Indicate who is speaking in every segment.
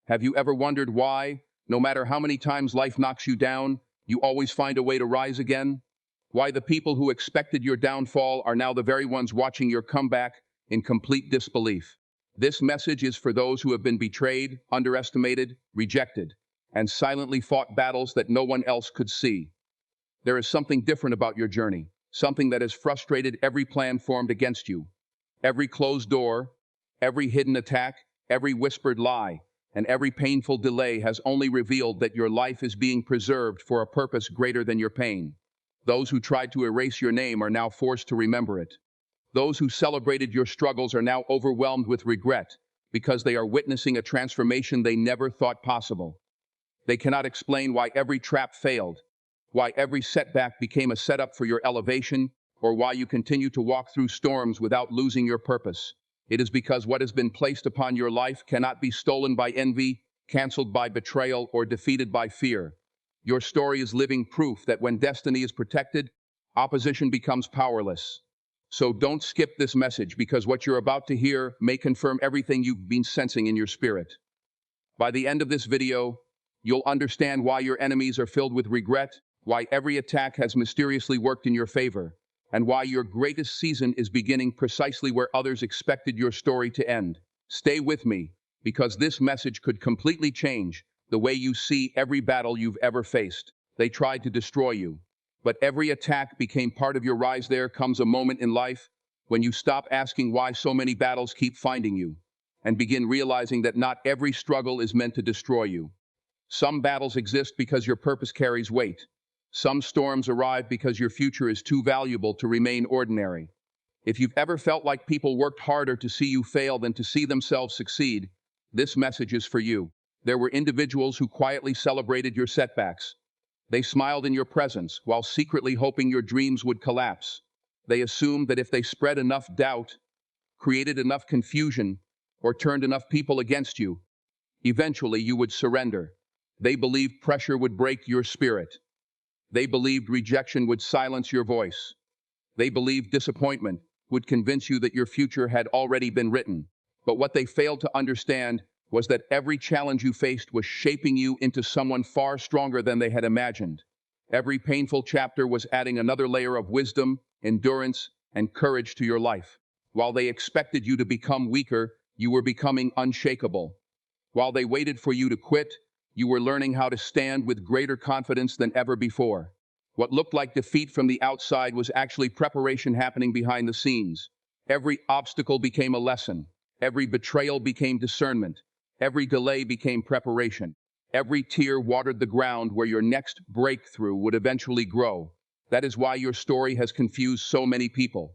Speaker 1: Have you ever wondered why, no matter how many times life knocks you down, you always find a way to rise again? Why the people who expected your downfall are now the very ones watching your comeback in complete disbelief? This message is for those who have been betrayed, underestimated, rejected, and silently fought battles that no one else could see. There is something different about your journey, something that has frustrated every plan formed against you. Every closed door, every hidden attack, every whispered lie, and every painful delay has only revealed that your life is being preserved for a purpose greater than your pain. Those who tried to erase your name are now forced to remember it. Those who celebrated your struggles are now overwhelmed with regret because they are witnessing a transformation they never thought possible. They cannot explain why every trap failed, why every setback became a setup for your elevation, or why you continue to walk through storms without losing your purpose. It is because what has been placed upon your life cannot be stolen by envy, canceled by betrayal, or defeated by fear. Your story is living proof that when destiny is protected, opposition becomes powerless. So don't skip this message, because what you're about to hear may confirm everything you've been sensing in your spirit. By the end of this video, you'll understand why your enemies are filled with regret, why every attack has mysteriously worked in your favor, and why your greatest season is beginning precisely where others expected your story to end. Stay with me, because this message could completely change the way you see every battle you've ever faced. They tried to destroy you, but every attack became part of your rise. There comes a moment in life when you stop asking why so many battles keep finding you, and begin realizing that not every struggle is meant to destroy you. Some battles exist because your purpose carries weight. Some storms arrive because your future is too valuable to remain ordinary. If you've ever felt like people worked harder to see you fail than to see themselves succeed, this message is for you. There were individuals who quietly celebrated your setbacks. They smiled in your presence while secretly hoping your dreams would collapse. They assumed that if they spread enough doubt, created enough confusion, or turned enough people against you, eventually you would surrender. They believed pressure would break your spirit. They believed rejection would silence your voice. They believed disappointment would convince you that your future had already been written. But what they failed to understand was that every challenge you faced was shaping you into someone far stronger than they had imagined. Every painful chapter was adding another layer of wisdom, endurance, and courage to your life. While they expected you to become weaker, you were becoming unshakable. While they waited for you to quit, you were learning how to stand with greater confidence than ever before. What looked like defeat from the outside was actually preparation happening behind the scenes. Every obstacle became a lesson. Every betrayal became discernment. Every delay became preparation. Every tear watered the ground where your next breakthrough would eventually grow. That is why your story has confused so many people.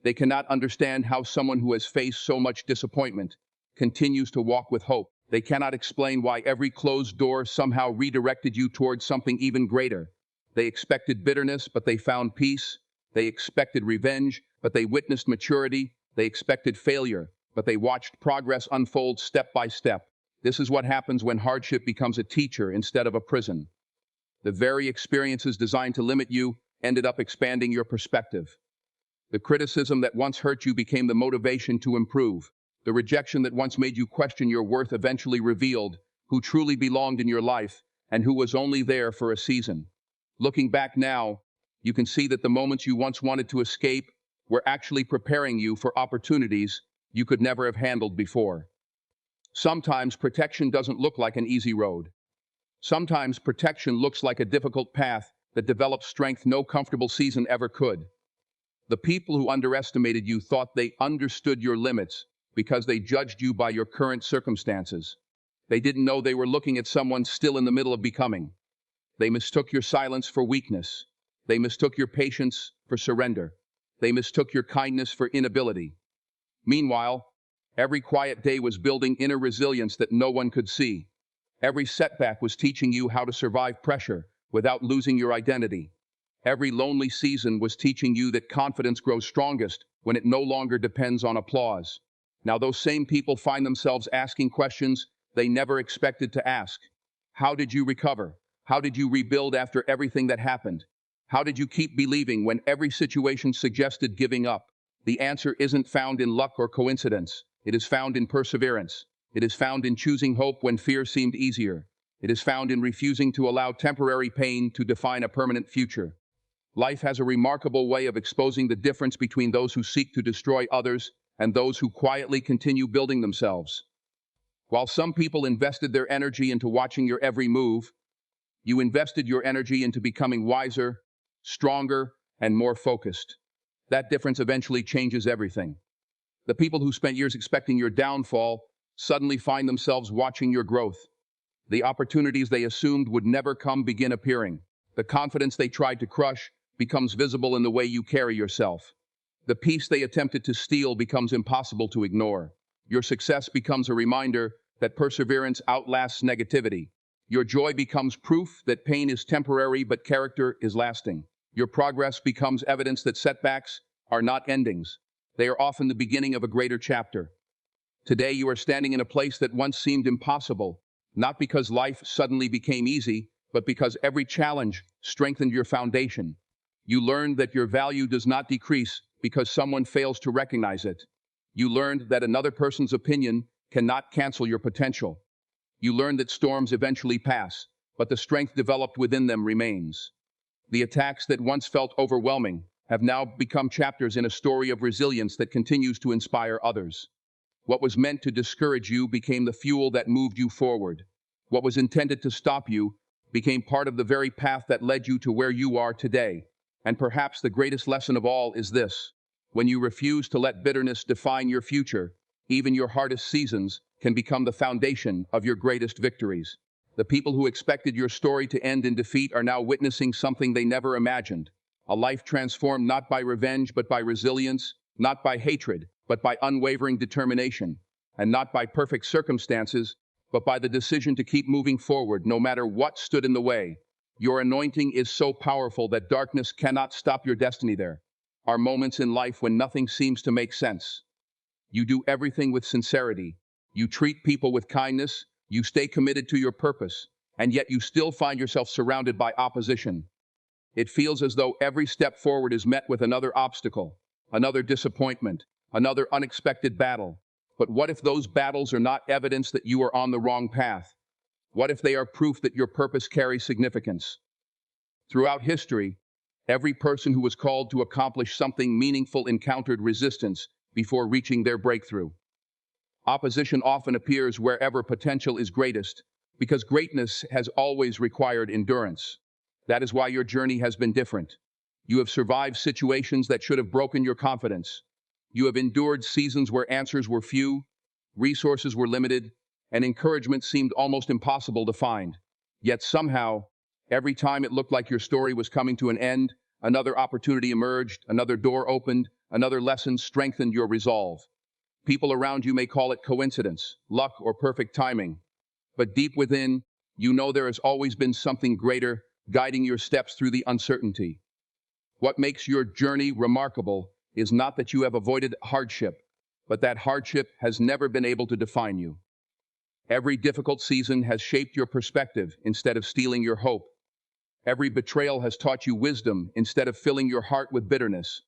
Speaker 1: They cannot understand how someone who has faced so much disappointment continues to walk with hope. They cannot explain why every closed door somehow redirected you towards something even greater. They expected bitterness, but they found peace. They expected revenge, but they witnessed maturity. They expected failure, but they watched progress unfold step by step. This is what happens when hardship becomes a teacher instead of a prison. The very experiences designed to limit you ended up expanding your perspective. The criticism that once hurt you became the motivation to improve. The rejection that once made you question your worth eventually revealed who truly belonged in your life and who was only there for a season. Looking back now, you can see that the moments you once wanted to escape were actually preparing you for opportunities you could never have handled before. Sometimes protection doesn't look like an easy road. Sometimes protection looks like a difficult path that develops strength no comfortable season ever could. The people who underestimated you thought they understood your limits because they judged you by your current circumstances. They didn't know they were looking at someone still in the middle of becoming. They mistook your silence for weakness. They mistook your patience for surrender. They mistook your kindness for inability. Meanwhile, every quiet day was building inner resilience that no one could see. Every setback was teaching you how to survive pressure without losing your identity. Every lonely season was teaching you that confidence grows strongest when it no longer depends on applause. Now those same people find themselves asking questions they never expected to ask. How did you recover? How did you rebuild after everything that happened? How did you keep believing when every situation suggested giving up? The answer isn't found in luck or coincidence. It is found in perseverance. It is found in choosing hope when fear seemed easier. It is found in refusing to allow temporary pain to define a permanent future. Life has a remarkable way of exposing the difference between those who seek to destroy others and those who quietly continue building themselves. While some people invested their energy into watching your every move, you invested your energy into becoming wiser, stronger, and more focused. That difference eventually changes everything. The people who spent years expecting your downfall suddenly find themselves watching your growth. The opportunities they assumed would never come begin appearing. The confidence they tried to crush becomes visible in the way you carry yourself. The peace they attempted to steal becomes impossible to ignore. Your success becomes a reminder that perseverance outlasts negativity. Your joy becomes proof that pain is temporary but character is lasting. Your progress becomes evidence that setbacks are not endings. They are often the beginning of a greater chapter. Today you are standing in a place that once seemed impossible, not because life suddenly became easy, but because every challenge strengthened your foundation. You learned that your value does not decrease because someone fails to recognize it. You learned that another person's opinion cannot cancel your potential. You learned that storms eventually pass, but the strength developed within them remains. The attacks that once felt overwhelming have now become chapters in a story of resilience that continues to inspire others. What was meant to discourage you became the fuel that moved you forward. What was intended to stop you became part of the very path that led you to where you are today. And perhaps the greatest lesson of all is this: when you refuse to let bitterness define your future, even your hardest seasons can become the foundation of your greatest victories. The people who expected your story to end in defeat are now witnessing something they never imagined. A life transformed not by revenge but by resilience, not by hatred but by unwavering determination, and not by perfect circumstances but by the decision to keep moving forward no matter what stood in the way. Your anointing is so powerful that darkness cannot stop your destiny. There are moments in life when nothing seems to make sense. You do everything with sincerity. You treat people with kindness. You stay committed to your purpose, and yet you still find yourself surrounded by opposition. It feels as though every step forward is met with another obstacle, another disappointment, another unexpected battle. But what if those battles are not evidence that you are on the wrong path? What if they are proof that your purpose carries significance? Throughout history, every person who was called to accomplish something meaningful encountered resistance before reaching their breakthrough. Opposition often appears wherever potential is greatest, because greatness has always required endurance. That is why your journey has been different. You have survived situations that should have broken your confidence. You have endured seasons where answers were few, resources were limited, and encouragement seemed almost impossible to find. Yet somehow, every time it looked like your story was coming to an end, another opportunity emerged, another door opened, another lesson strengthened your resolve. People around you may call it coincidence, luck, or perfect timing. But deep within, you know there has always been something greater guiding your steps through the uncertainty. What makes your journey remarkable is not that you have avoided hardship, but that hardship has never been able to define you. Every difficult season has shaped your perspective instead of stealing your hope. Every betrayal has taught you wisdom instead of filling your heart with bitterness.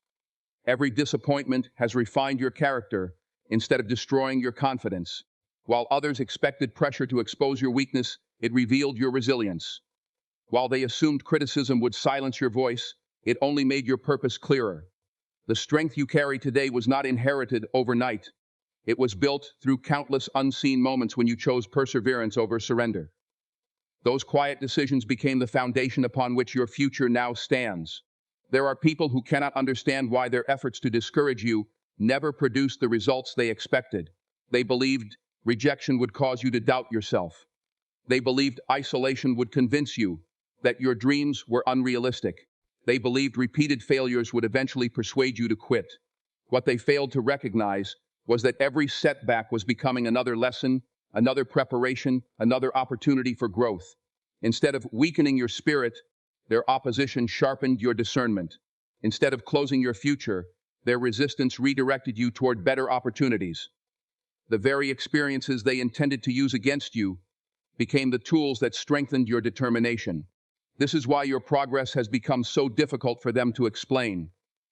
Speaker 1: Every disappointment has refined your character instead of destroying your confidence. While others expected pressure to expose your weakness, it revealed your resilience. While they assumed criticism would silence your voice, it only made your purpose clearer. The strength you carry today was not inherited overnight. It was built through countless unseen moments when you chose perseverance over surrender. Those quiet decisions became the foundation upon which your future now stands. There are people who cannot understand why their efforts to discourage you never produced the results they expected. They believed rejection would cause you to doubt yourself. They believed isolation would convince you that your dreams were unrealistic. They believed repeated failures would eventually persuade you to quit. What they failed to recognize was that every setback was becoming another lesson, another preparation, another opportunity for growth. Instead of weakening your spirit, their opposition sharpened your discernment. Instead of closing your future, their resistance redirected you toward better opportunities. The very experiences they intended to use against you became the tools that strengthened your determination. This is why your progress has become so difficult for them to explain.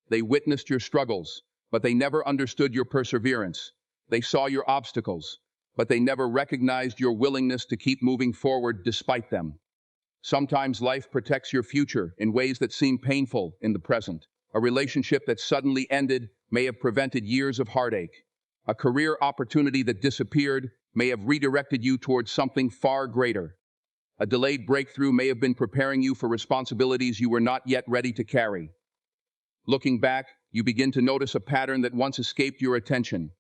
Speaker 1: They witnessed your struggles, but they never understood your perseverance. They saw your obstacles, but they never recognized your willingness to keep moving forward despite them. Sometimes life protects your future in ways that seem painful in the present. A relationship that suddenly ended may have prevented years of heartache. A career opportunity that disappeared may have redirected you towards something far greater. A delayed breakthrough may have been preparing you for responsibilities you were not yet ready to carry. Looking back, you begin to notice a pattern that once escaped your attention.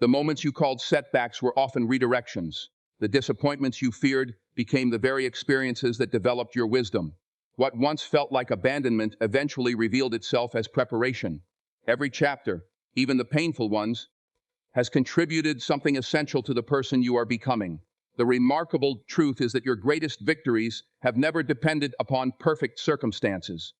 Speaker 1: The moments you called setbacks were often redirections. The disappointments you feared became the very experiences that developed your wisdom. What once felt like abandonment eventually revealed itself as preparation. Every chapter, even the painful ones, has contributed something essential to the person you are becoming. The remarkable truth is that your greatest victories have never depended upon perfect circumstances.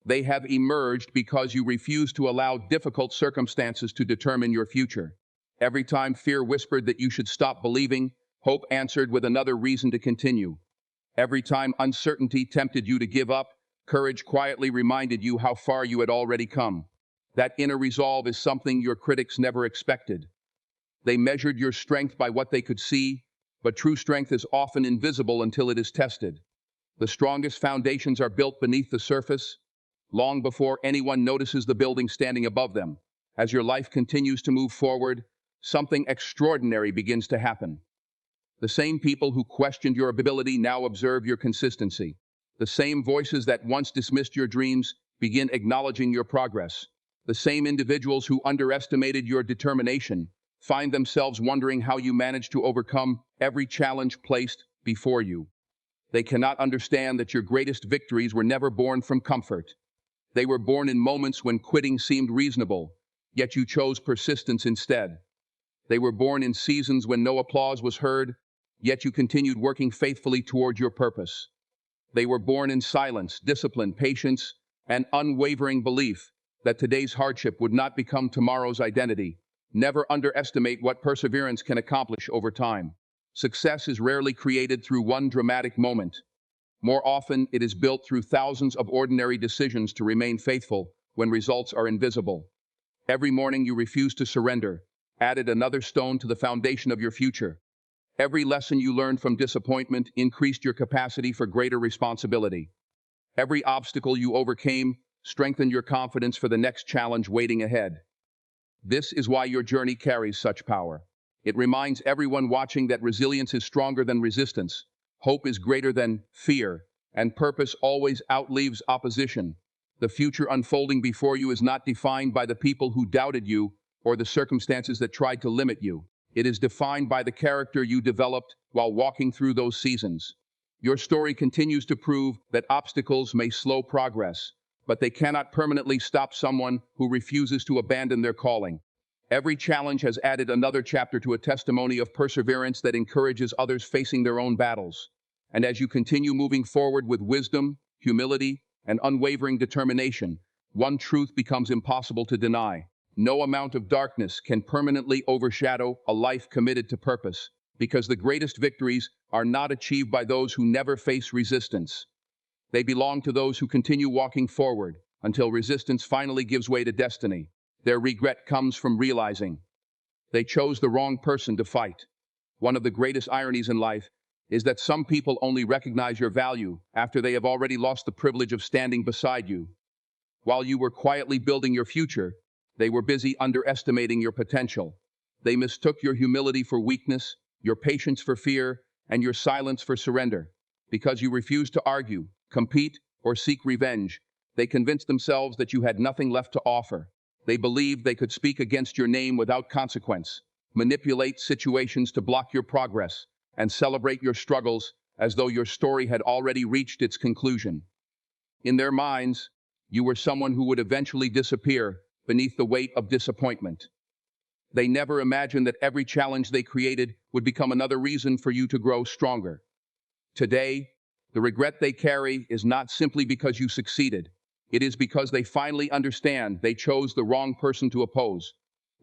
Speaker 1: They have emerged because you refuse to allow difficult circumstances to determine your future. Every time fear whispered that you should stop believing, hope answered with another reason to continue. Every time uncertainty tempted you to give up, courage quietly reminded you how far you had already come. That inner resolve is something your critics never expected. They measured your strength by what they could see, but true strength is often invisible until it is tested. The strongest foundations are built beneath the surface, long before anyone notices the building standing above them. As your life continues to move forward, something extraordinary begins to happen. The same people who questioned your ability now observe your consistency. The same voices that once dismissed your dreams begin acknowledging your progress. The same individuals who underestimated your determination find themselves wondering how you managed to overcome every challenge placed before you. They cannot understand that your greatest victories were never born from comfort. They were born in moments when quitting seemed reasonable, yet you chose persistence instead. They were born in seasons when no applause was heard, yet you continued working faithfully toward your purpose. They were born in silence, discipline, patience, and unwavering belief that today's hardship would not become tomorrow's identity. Never underestimate what perseverance can accomplish over time. Success is rarely created through one dramatic moment. More often, it is built through thousands of ordinary decisions to remain faithful when results are invisible. Every morning you refuse to surrender, added another stone to the foundation of your future. Every lesson you learned from disappointment increased your capacity for greater responsibility. Every obstacle you overcame strengthened your confidence for the next challenge waiting ahead. This is why your journey carries such power. It reminds everyone watching that resilience is stronger than resistance, hope is greater than fear, and purpose always outlives opposition. The future unfolding before you is not defined by the people who doubted you or the circumstances that tried to limit you. It is defined by the character you developed while walking through those seasons. Your story continues to prove that obstacles may slow progress, but they cannot permanently stop someone who refuses to abandon their calling. Every challenge has added another chapter to a testimony of perseverance that encourages others facing their own battles. And as you continue moving forward with wisdom, humility, and unwavering determination, one truth becomes impossible to deny. No amount of darkness can permanently overshadow a life committed to purpose, because the greatest victories are not achieved by those who never face resistance. They belong to those who continue walking forward until resistance finally gives way to destiny. Their regret comes from realizing they chose the wrong person to fight. One of the greatest ironies in life is that some people only recognize your value after they have already lost the privilege of standing beside you. While you were quietly building your future, they were busy underestimating your potential. They mistook your humility for weakness, your patience for fear, and your silence for surrender. Because you refused to argue, compete, or seek revenge, they convinced themselves that you had nothing left to offer. They believed they could speak against your name without consequence, manipulate situations to block your progress, and celebrate your struggles as though your story had already reached its conclusion. In their minds, you were someone who would eventually disappear beneath the weight of disappointment. They never imagined that every challenge they created would become another reason for you to grow stronger. Today, the regret they carry is not simply because you succeeded. It is because they finally understand they chose the wrong person to oppose.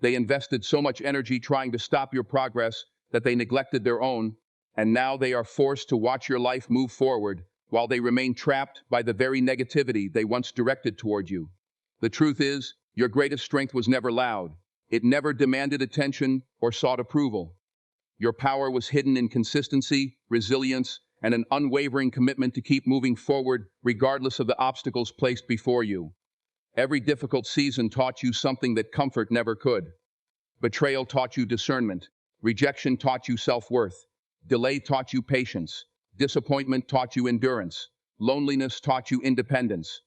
Speaker 1: They invested so much energy trying to stop your progress that they neglected their own, and now they are forced to watch your life move forward while they remain trapped by the very negativity they once directed toward you. The truth is, your greatest strength was never loud. It never demanded attention or sought approval. Your power was hidden in consistency, resilience, and an unwavering commitment to keep moving forward regardless of the obstacles placed before you. Every difficult season taught you something that comfort never could. Betrayal taught you discernment. Rejection taught you self-worth. Delay taught you patience. Disappointment taught you endurance. Loneliness taught you independence.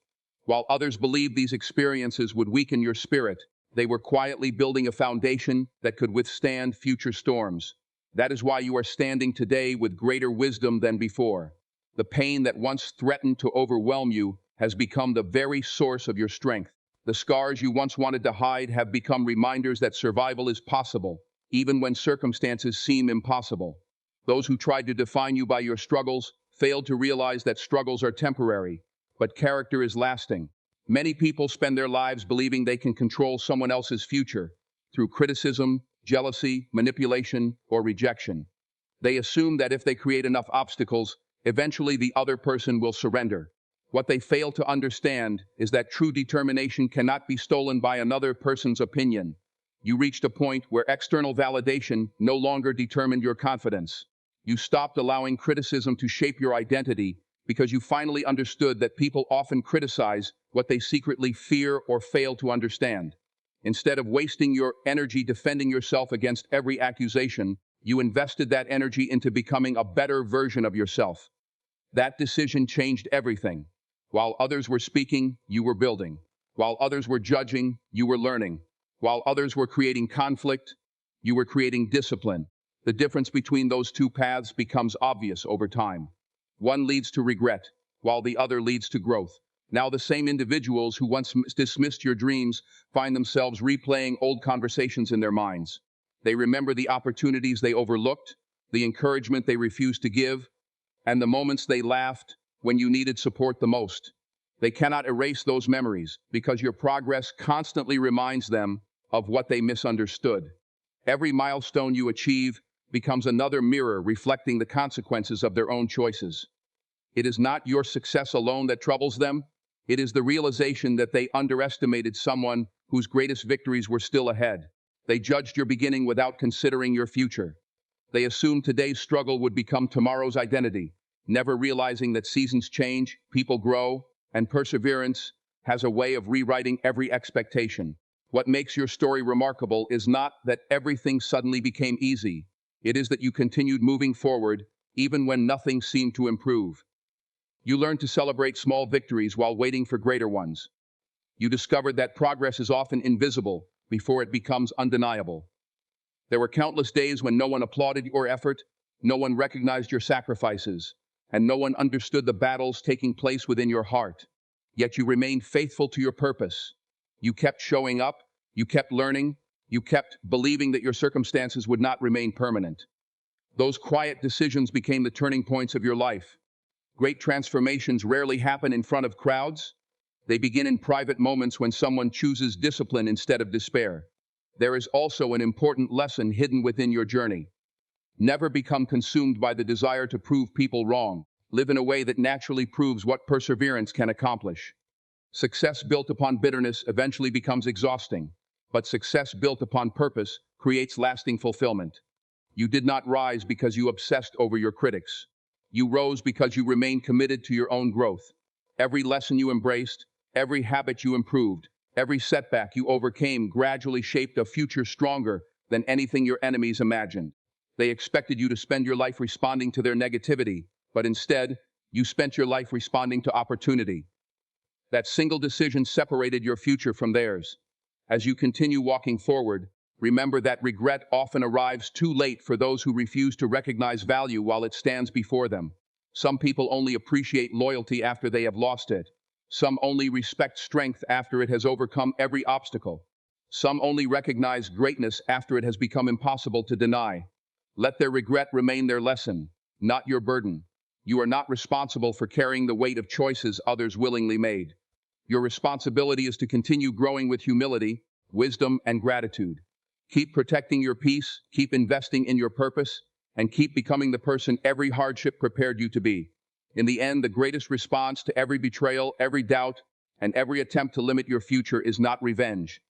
Speaker 1: While others believed these experiences would weaken your spirit, they were quietly building a foundation that could withstand future storms. That is why you are standing today with greater wisdom than before. The pain that once threatened to overwhelm you has become the very source of your strength. The scars you once wanted to hide have become reminders that survival is possible, even when circumstances seem impossible. Those who tried to define you by your struggles failed to realize that struggles are temporary, but character is lasting. Many people spend their lives believing they can control someone else's future through criticism, jealousy, manipulation, or rejection. They assume that if they create enough obstacles, eventually the other person will surrender. What they fail to understand is that true determination cannot be stolen by another person's opinion. You reached a point where external validation no longer determined your confidence. You stopped allowing criticism to shape your identity because you finally understood that people often criticize what they secretly fear or fail to understand. Instead of wasting your energy defending yourself against every accusation, you invested that energy into becoming a better version of yourself. That decision changed everything. While others were speaking, you were building. While others were judging, you were learning. While others were creating conflict, you were creating discipline. The difference between those two paths becomes obvious over time. One leads to regret, while the other leads to growth. Now the same individuals who once dismissed your dreams find themselves replaying old conversations in their minds. They remember the opportunities they overlooked, the encouragement they refused to give, and the moments they laughed when you needed support the most. They cannot erase those memories because your progress constantly reminds them of what they misunderstood. Every milestone you achieve becomes another mirror reflecting the consequences of their own choices. It is not your success alone that troubles them. It is the realization that they underestimated someone whose greatest victories were still ahead. They judged your beginning without considering your future. They assumed today's struggle would become tomorrow's identity, never realizing that seasons change, people grow, and perseverance has a way of rewriting every expectation. What makes your story remarkable is not that everything suddenly became easy. It is that you continued moving forward, even when nothing seemed to improve. You learned to celebrate small victories while waiting for greater ones. You discovered that progress is often invisible before it becomes undeniable. There were countless days when no one applauded your effort, no one recognized your sacrifices, and no one understood the battles taking place within your heart. Yet you remained faithful to your purpose. You kept showing up, you kept learning, you kept believing that your circumstances would not remain permanent. Those quiet decisions became the turning points of your life. Great transformations rarely happen in front of crowds. They begin in private moments when someone chooses discipline instead of despair. There is also an important lesson hidden within your journey. Never become consumed by the desire to prove people wrong. Live in a way that naturally proves what perseverance can accomplish. Success built upon bitterness eventually becomes exhausting, but success built upon purpose creates lasting fulfillment. You did not rise because you obsessed over your critics. You rose because you remained committed to your own growth. Every lesson you embraced, every habit you improved, every setback you overcame gradually shaped a future stronger than anything your enemies imagined. They expected you to spend your life responding to their negativity, but instead, you spent your life responding to opportunity. That single decision separated your future from theirs. As you continue walking forward, remember that regret often arrives too late for those who refuse to recognize value while it stands before them. Some people only appreciate loyalty after they have lost it. Some only respect strength after it has overcome every obstacle. Some only recognize greatness after it has become impossible to deny. Let their regret remain their lesson, not your burden. You are not responsible for carrying the weight of choices others willingly made. Your responsibility is to continue growing with humility, wisdom, and gratitude. Keep protecting your peace, keep investing in your purpose, and keep becoming the person every hardship prepared you to be. In the end, the greatest response to every betrayal, every doubt, and every attempt to limit your future is not revenge.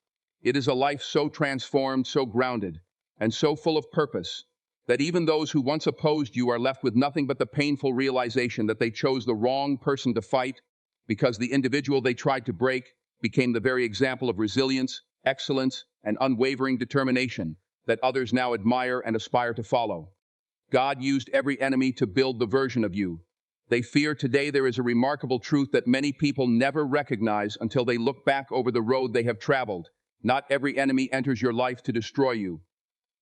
Speaker 1: It is a life so transformed, so grounded, and so full of purpose That even those who once opposed you are left with nothing but the painful realization that they chose the wrong person to fight because the individual they tried to break became the very example of resilience, excellence, and unwavering determination that others now admire and aspire to follow. God used every enemy to build the version of you they fear. Today there is a remarkable truth that many people never recognize until they look back over the road they have traveled. Not every enemy enters your life to destroy you.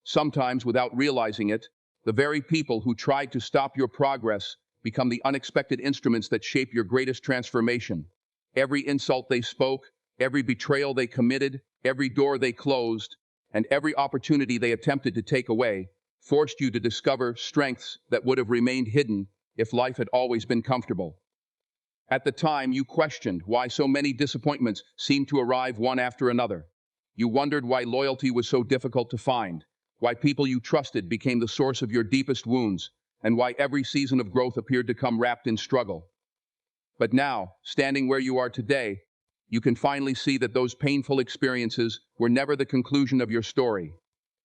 Speaker 1: Sometimes, without realizing it, the very people who tried to stop your progress become the unexpected instruments that shape your greatest transformation. Every insult they spoke, every betrayal they committed, every door they closed, and every opportunity they attempted to take away forced you to discover strengths that would have remained hidden if life had always been comfortable. At the time, you questioned why so many disappointments seemed to arrive one after another. You wondered why loyalty was so difficult to find, why people you trusted became the source of your deepest wounds, and why every season of growth appeared to come wrapped in struggle. But now, standing where you are today, you can finally see that those painful experiences were never the conclusion of your story.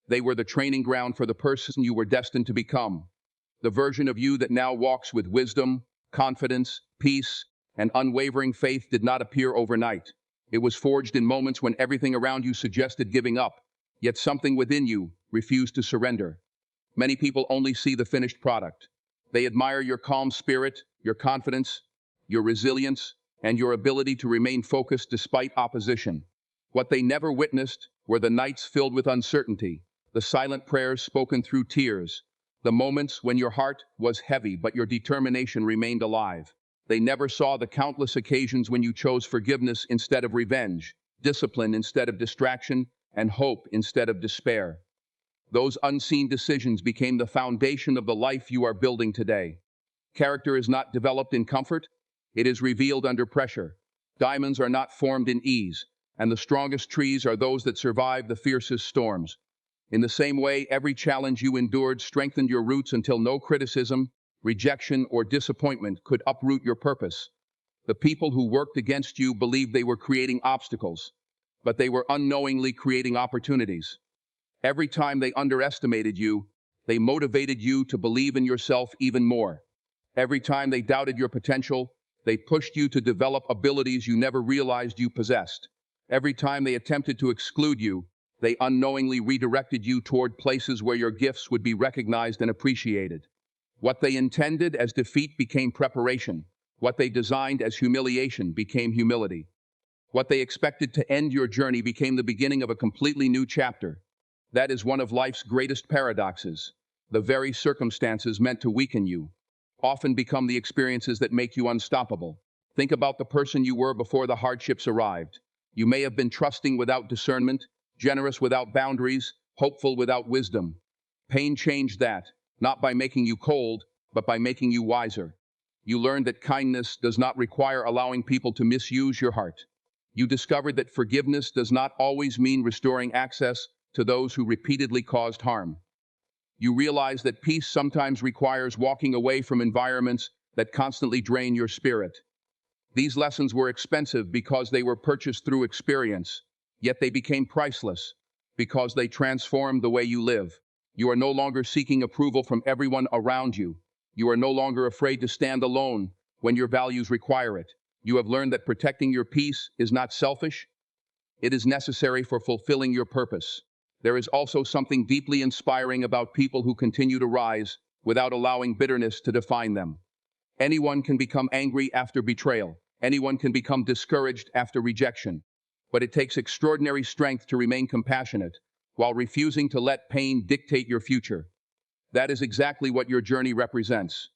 Speaker 1: They were the training ground for the person you were destined to become. The version of you that now walks with wisdom, confidence, peace, and unwavering faith did not appear overnight. It was forged in moments when everything around you suggested giving up, yet something within you refused to surrender. Many people only see the finished product. They admire your calm spirit, your confidence, your resilience, and your ability to remain focused despite opposition. What they never witnessed were the nights filled with uncertainty, the silent prayers spoken through tears, the moments when your heart was heavy but your determination remained alive. They never saw the countless occasions when you chose forgiveness instead of revenge, discipline instead of distraction, and hope instead of despair. Those unseen decisions became the foundation of the life you are building today. Character is not developed in comfort, it is revealed under pressure. Diamonds are not formed in ease, and the strongest trees are those that survive the fiercest storms. In the same way, every challenge you endured strengthened your roots until no criticism, rejection, or disappointment could uproot your purpose. The people who worked against you believed they were creating obstacles, but they were unknowingly creating opportunities. Every time they underestimated you, they motivated you to believe in yourself even more. Every time they doubted your potential, they pushed you to develop abilities you never realized you possessed. Every time they attempted to exclude you, they unknowingly redirected you toward places where your gifts would be recognized and appreciated. What they intended as defeat became preparation. What they designed as humiliation became humility. What they expected to end your journey became the beginning of a completely new chapter. That is one of life's greatest paradoxes. The very circumstances meant to weaken you often become the experiences that make you unstoppable. Think about the person you were before the hardships arrived. You may have been trusting without discernment, generous without boundaries, hopeful without wisdom. Pain changed that, not by making you cold, but by making you wiser. You learned that kindness does not require allowing people to misuse your heart. You discovered that forgiveness does not always mean restoring access to those who repeatedly caused harm. You realize that peace sometimes requires walking away from environments that constantly drain your spirit. These lessons were expensive because they were purchased through experience, yet they became priceless because they transformed the way you live. You are no longer seeking approval from everyone around you. You are no longer afraid to stand alone when your values require it. You have learned that protecting your peace is not selfish, it is necessary for fulfilling your purpose. There is also something deeply inspiring about people who continue to rise without allowing bitterness to define them. Anyone can become angry after betrayal. Anyone can become discouraged after rejection. But it takes extraordinary strength to remain compassionate while refusing to let pain dictate your future. That is exactly what your journey represents.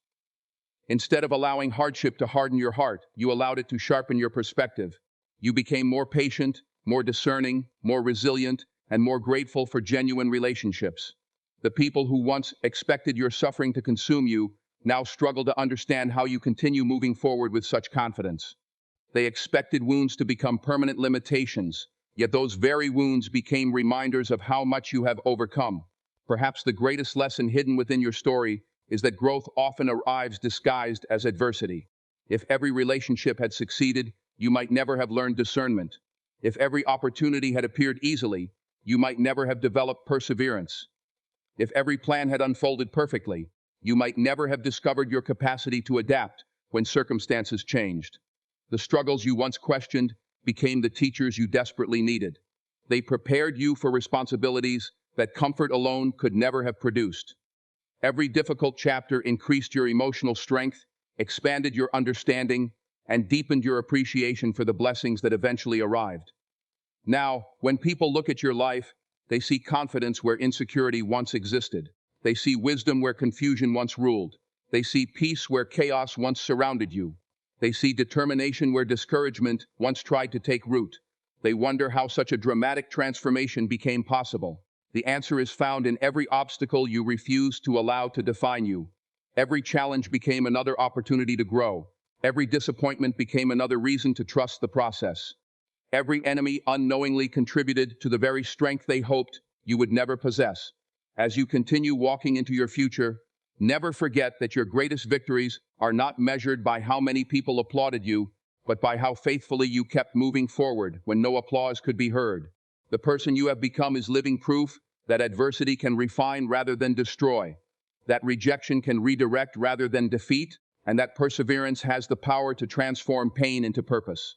Speaker 1: Instead of allowing hardship to harden your heart, you allowed it to sharpen your perspective. You became more patient, more discerning, more resilient, and more grateful for genuine relationships. The people who once expected your suffering to consume you now struggle to understand how you continue moving forward with such confidence. They expected wounds to become permanent limitations, yet those very wounds became reminders of how much you have overcome. Perhaps the greatest lesson hidden within your story is that growth often arrives disguised as adversity. If every relationship had succeeded, you might never have learned discernment. If every opportunity had appeared easily, you might never have developed perseverance. If every plan had unfolded perfectly, you might never have discovered your capacity to adapt when circumstances changed. The struggles you once questioned became the teachers you desperately needed. They prepared you for responsibilities that comfort alone could never have produced. Every difficult chapter increased your emotional strength, expanded your understanding, and deepened your appreciation for the blessings that eventually arrived. Now, when people look at your life, they see confidence where insecurity once existed. They see wisdom where confusion once ruled. They see peace where chaos once surrounded you. They see determination where discouragement once tried to take root. They wonder how such a dramatic transformation became possible. The answer is found in every obstacle you refused to allow to define you. Every challenge became another opportunity to grow. Every disappointment became another reason to trust the process. Every enemy unknowingly contributed to the very strength they hoped you would never possess. As you continue walking into your future, never forget that your greatest victories are not measured by how many people applauded you, but by how faithfully you kept moving forward when no applause could be heard. The person you have become is living proof that adversity can refine rather than destroy, that rejection can redirect rather than defeat, and that perseverance has the power to transform pain into purpose.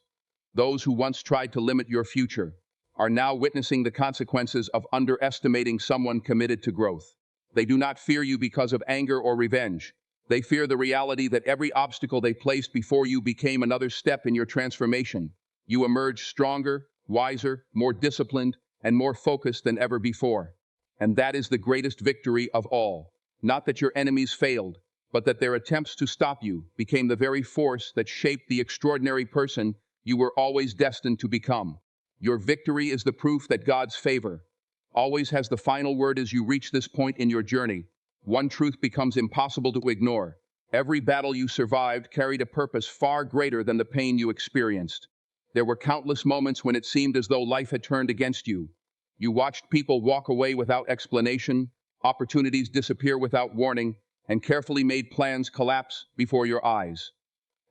Speaker 1: Those who once tried to limit your future are now witnessing the consequences of underestimating someone committed to growth. They do not fear you because of anger or revenge. They fear the reality that every obstacle they placed before you became another step in your transformation. You emerged stronger, wiser, more disciplined, and more focused than ever before. And that is the greatest victory of all. Not that your enemies failed, but that their attempts to stop you became the very force that shaped the extraordinary person you were always destined to become. Your victory is the proof that God's favor always has the final word as you reach this point in your journey. One truth becomes impossible to ignore. Every battle you survived carried a purpose far greater than the pain you experienced. There were countless moments when it seemed as though life had turned against you. You watched people walk away without explanation, opportunities disappear without warning, and carefully made plans collapse before your eyes.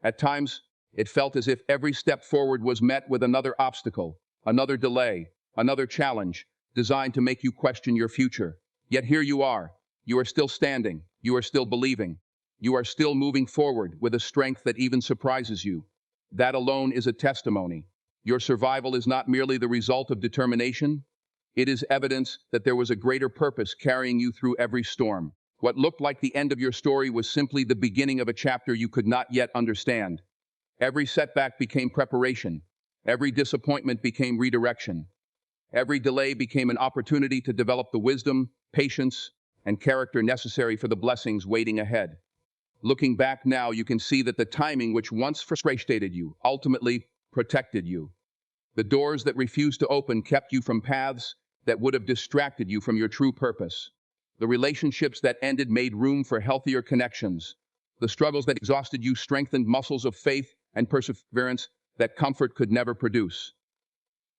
Speaker 1: At times, it felt as if every step forward was met with another obstacle, another delay, another challenge, designed to make you question your future. Yet here you are. You are still standing. You are still believing. You are still moving forward with a strength that even surprises you. That alone is a testimony. Your survival is not merely the result of determination. It is evidence that there was a greater purpose carrying you through every storm. What looked like the end of your story was simply the beginning of a chapter you could not yet understand. Every setback became preparation. Every disappointment became redirection. Every delay became an opportunity to develop the wisdom, patience, and character necessary for the blessings waiting ahead. Looking back now, you can see that the timing which once frustrated you ultimately protected you. The doors that refused to open kept you from paths that would have distracted you from your true purpose. The relationships that ended made room for healthier connections. The struggles that exhausted you strengthened muscles of faith and perseverance that comfort could never produce.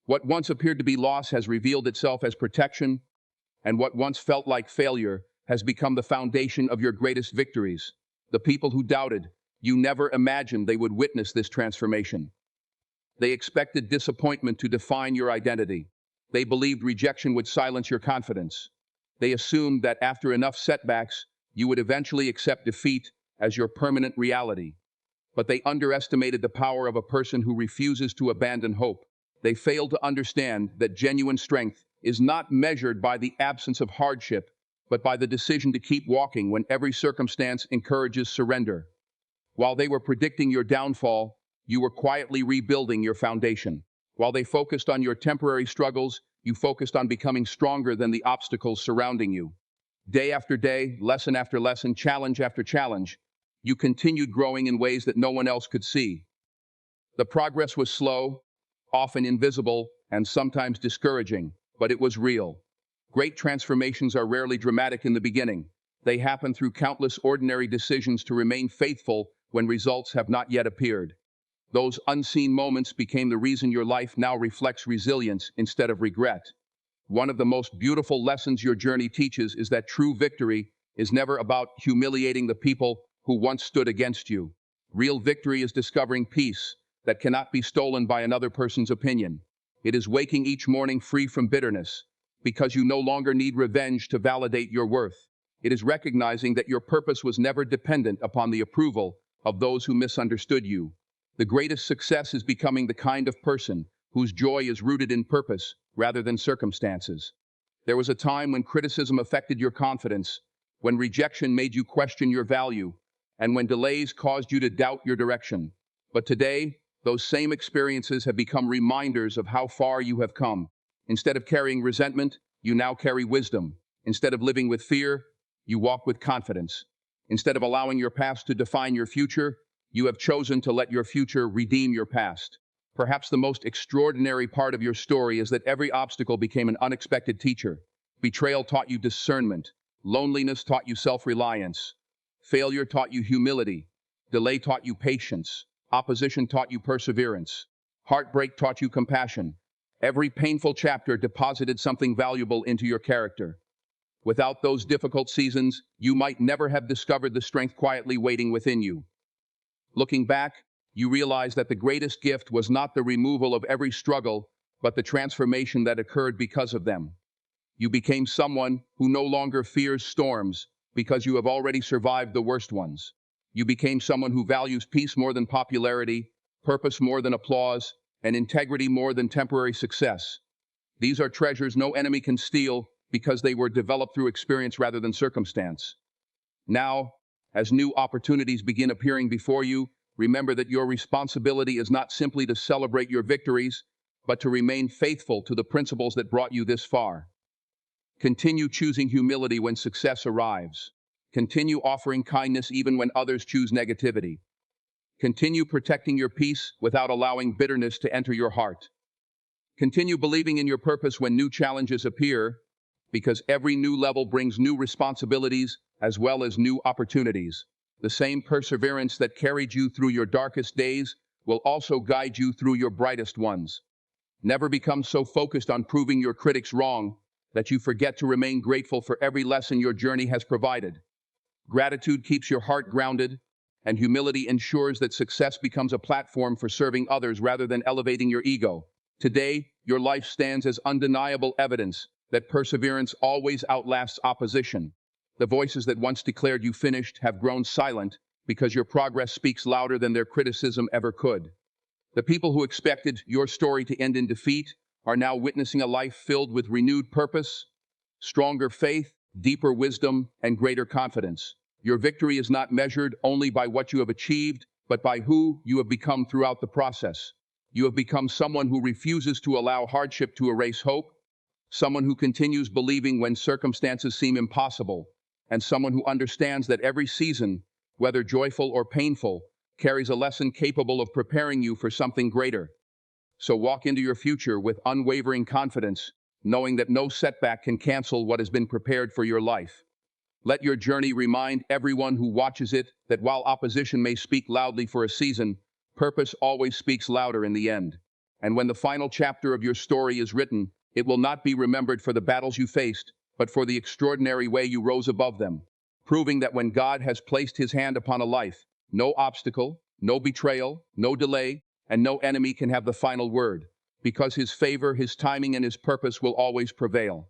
Speaker 1: What once appeared to be loss has revealed itself as protection, and what once felt like failure has become the foundation of your greatest victories. The people who doubted you never imagined they would witness this transformation. They expected disappointment to define your identity. They believed rejection would silence your confidence. They assumed that after enough setbacks, you would eventually accept defeat as your permanent reality. But they underestimated the power of a person who refuses to abandon hope. They failed to understand that genuine strength is not measured by the absence of hardship, but by the decision to keep walking when every circumstance encourages surrender. While they were predicting your downfall, you were quietly rebuilding your foundation. While they focused on your temporary struggles, you focused on becoming stronger than the obstacles surrounding you. Day after day, lesson after lesson, challenge after challenge, you continued growing in ways that no one else could see. The progress was slow, often invisible, and sometimes discouraging, but it was real. Great transformations are rarely dramatic in the beginning. They happen through countless ordinary decisions to remain faithful when results have not yet appeared. Those unseen moments became the reason your life now reflects resilience instead of regret. One of the most beautiful lessons your journey teaches is that true victory is never about humiliating the people who once stood against you. Real victory is discovering peace that cannot be stolen by another person's opinion. It is waking each morning free from bitterness, because you no longer need revenge to validate your worth. It is recognizing that your purpose was never dependent upon the approval of those who misunderstood you. The greatest success is becoming the kind of person whose joy is rooted in purpose rather than circumstances. There was a time when criticism affected your confidence, when rejection made you question your value, and when delays caused you to doubt your direction. But today, those same experiences have become reminders of how far you have come. Instead of carrying resentment, you now carry wisdom. Instead of living with fear, you walk with confidence. Instead of allowing your past to define your future, you have chosen to let your future redeem your past. Perhaps the most extraordinary part of your story is that every obstacle became an unexpected teacher. Betrayal taught you discernment. Loneliness taught you self-reliance. Failure taught you humility. Delay taught you patience. Opposition taught you perseverance. Heartbreak taught you compassion. Every painful chapter deposited something valuable into your character. Without those difficult seasons, you might never have discovered the strength quietly waiting within you. Looking back, you realize that the greatest gift was not the removal of every struggle, but the transformation that occurred because of them. You became someone who no longer fears storms because you have already survived the worst ones. You became someone who values peace more than popularity, purpose more than applause, and integrity more than temporary success. These are treasures no enemy can steal because they were developed through experience rather than circumstance. Now, as new opportunities begin appearing before you, remember that your responsibility is not simply to celebrate your victories, but to remain faithful to the principles that brought you this far. Continue choosing humility when success arrives. Continue offering kindness even when others choose negativity. Continue protecting your peace without allowing bitterness to enter your heart. Continue believing in your purpose when new challenges appear, because every new level brings new responsibilities as well as new opportunities. The same perseverance that carried you through your darkest days will also guide you through your brightest ones. Never become so focused on proving your critics wrong that you forget to remain grateful for every lesson your journey has provided. Gratitude keeps your heart grounded, and humility ensures that success becomes a platform for serving others rather than elevating your ego. Today, your life stands as undeniable evidence that perseverance always outlasts opposition. The voices that once declared you finished have grown silent because your progress speaks louder than their criticism ever could. The people who expected your story to end in defeat are now witnessing a life filled with renewed purpose, stronger faith, deeper wisdom, and greater confidence. Your victory is not measured only by what you have achieved, but by who you have become throughout the process. You have become someone who refuses to allow hardship to erase hope, someone who continues believing when circumstances seem impossible, and someone who understands that every season, whether joyful or painful, carries a lesson capable of preparing you for something greater. So walk into your future with unwavering confidence, knowing that no setback can cancel what has been prepared for your life. Let your journey remind everyone who watches it that while opposition may speak loudly for a season, purpose always speaks louder in the end. And when the final chapter of your story is written, it will not be remembered for the battles you faced, but for the extraordinary way you rose above them, proving that when God has placed his hand upon a life, no obstacle, no betrayal, no delay, and no enemy can have the final word, because his favor, his timing, and his purpose will always prevail.